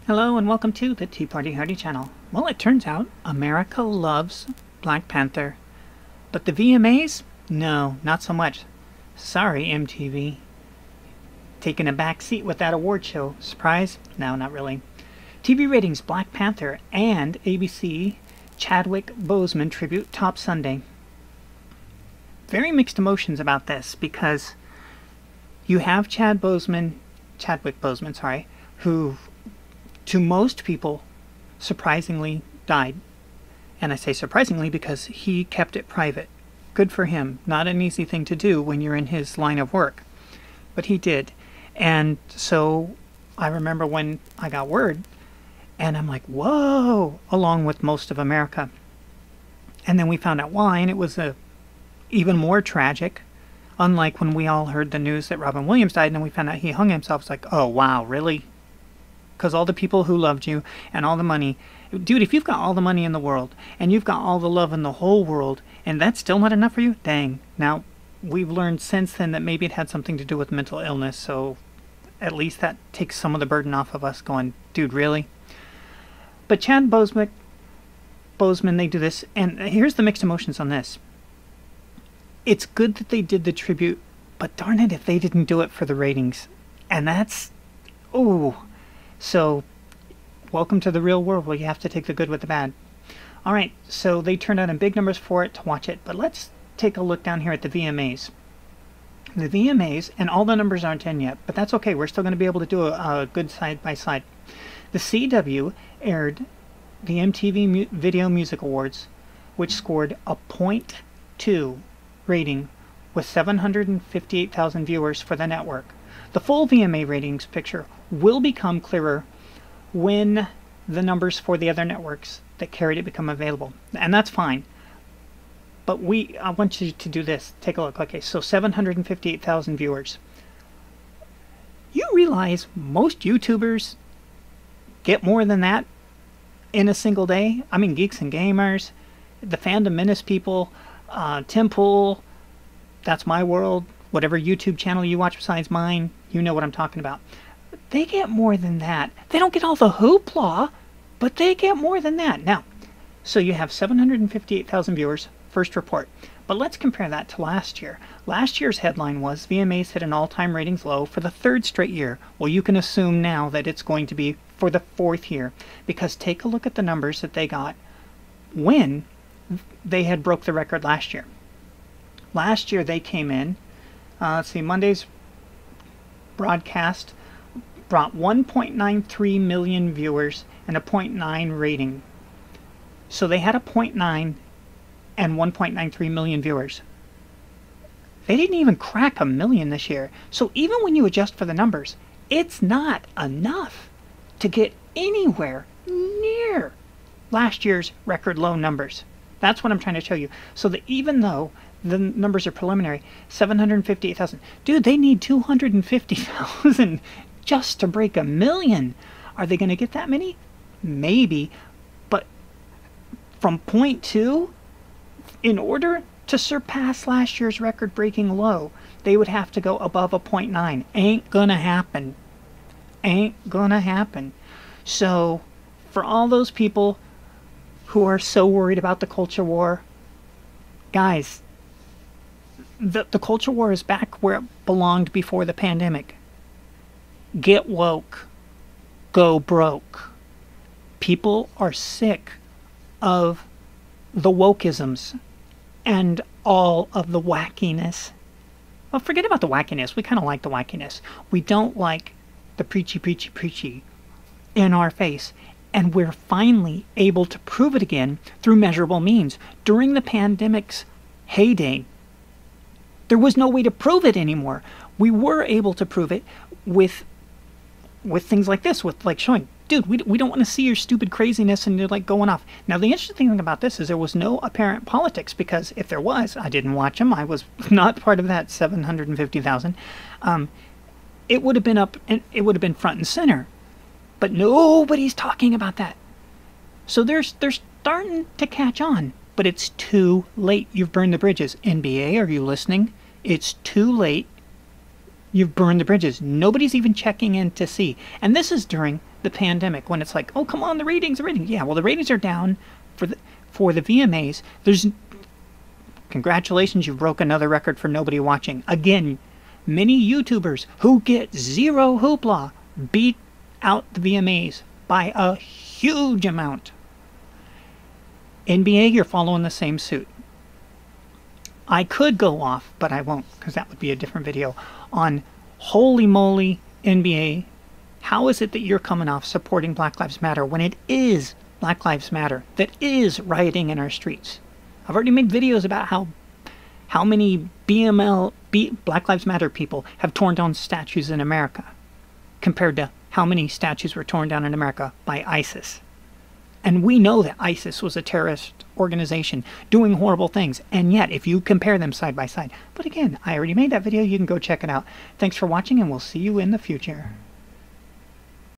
Hello and welcome to the Tea Party Hardy channel. Well, it turns out America loves Black Panther, but the VMAs? No, not so much. Sorry, MTV. Taking a back seat with that award show. Surprise? No, not really. TV ratings: Black Panther and ABC Chadwick Boseman tribute top Sunday. Very mixed emotions about this because you have Chadwick Boseman, who to most people surprisingly died. And I say surprisingly because he kept it private. Good for him. Not an easy thing to do when you're in his line of work. But he did. And so I remember when I got word, and I'm like, whoa, along with most of America. And then we found out why, and it was even more tragic. Unlike when we all heard the news that Robin Williams died and then we found out he hung himself. It's like, oh, wow, really? Because all the people who loved you and all the money. Dude, if you've got all the money in the world and you've got all the love in the whole world and that's still not enough for you, dang. Now, we've learned since then that maybe it had something to do with mental illness, so at least that takes some of the burden off of us going, dude, really? But Boseman, they do this, and here's the mixed emotions on this. It's good that they did the tribute, but darn it if they didn't do it for the ratings. And that's, ooh. So, welcome to the real world where you have to take the good with the bad. Alright, so they turned out in big numbers for it to watch it, but let's take a look down here at the VMAs. The VMAs, and all the numbers aren't in yet, but that's okay, we're still going to be able to do a good side-by-side. The CW aired the MTV Video Music Awards, which scored a .2 rating with 758,000 viewers for the network. The full VMA ratings picture will become clearer when the numbers for the other networks that carried it become available. And that's fine. But I want you to do this. Take a look. Okay, so 758,000 viewers. You realize most YouTubers get more than that in a single day? I mean, Geeks and Gamers, the Fandom Menace people, Temple, That's My World, whatever YouTube channel you watch besides mine, you know what I'm talking about. They get more than that. They don't get all the hoopla, but they get more than that. Now, so you have 758,000 viewers, first report. But let's compare that to last year. Last year's headline was VMAs hit an all-time ratings low for the third straight year. Well, you can assume now that it's going to be for the fourth year, because take a look at the numbers that they got when they had broke the record last year. Last year they came in, let's see, Monday's broadcast brought 1.93 million viewers and a 0.9 rating. So they had a 0.9 and 1.93 million viewers. They didn't even crack a million this year. So even when you adjust for the numbers, it's not enough to get anywhere near last year's record low numbers. That's what I'm trying to show you. So that even though the numbers are preliminary, 758,000. Dude, they need 250,000 just to break a million. Are they going to get that many? Maybe. But from 0.2, in order to surpass last year's record-breaking low, they would have to go above a 0.9. Ain't gonna happen. Ain't gonna happen. So, for all those people who are so worried about the culture war, guys, the culture war is back where it belonged before the pandemic. Get woke. Go broke. People are sick of the wokeisms and all of the wackiness. Well, forget about the wackiness. We kind of like the wackiness. We don't like the preachy in our face. And we're finally able to prove it again through measurable means. During the pandemic's heyday, there was no way to prove it anymore. We were able to prove it with things like this, with like showing, dude, we don't want to see your stupid craziness and you're like going off. Now, the interesting thing about this is there was no apparent politics, because if there was, I didn't watch them. I was not part of that 750,000. It would have been up, and it would have been front and center. But nobody's talking about that. So they're starting to catch on, but it's too late. You've burned the bridges. NBA, are you listening? It's too late. You've burned the bridges. Nobody's even checking in to see. And this is during the pandemic, when it's like, oh, come on, the ratings. Yeah, well, the ratings are down for the VMAs. Congratulations, you've broke another record for nobody watching. Again, many YouTubers who get zero hoopla beat out the VMAs by a huge amount. NBA, you're following the same suit. I could go off, but I won't, because that would be a different video, on holy moly NBA. How is it that you're coming off supporting Black Lives Matter when it is Black Lives Matter that is rioting in our streets? I've already made videos about how many Black Lives Matter people have torn down statues in America compared to how many statues were torn down in America by ISIS. And we know that ISIS was a terrorist organization doing horrible things, and yet if you compare them side by side. But again, I already made that video. You can go check it out. Thanks for watching, and we'll see you in the future.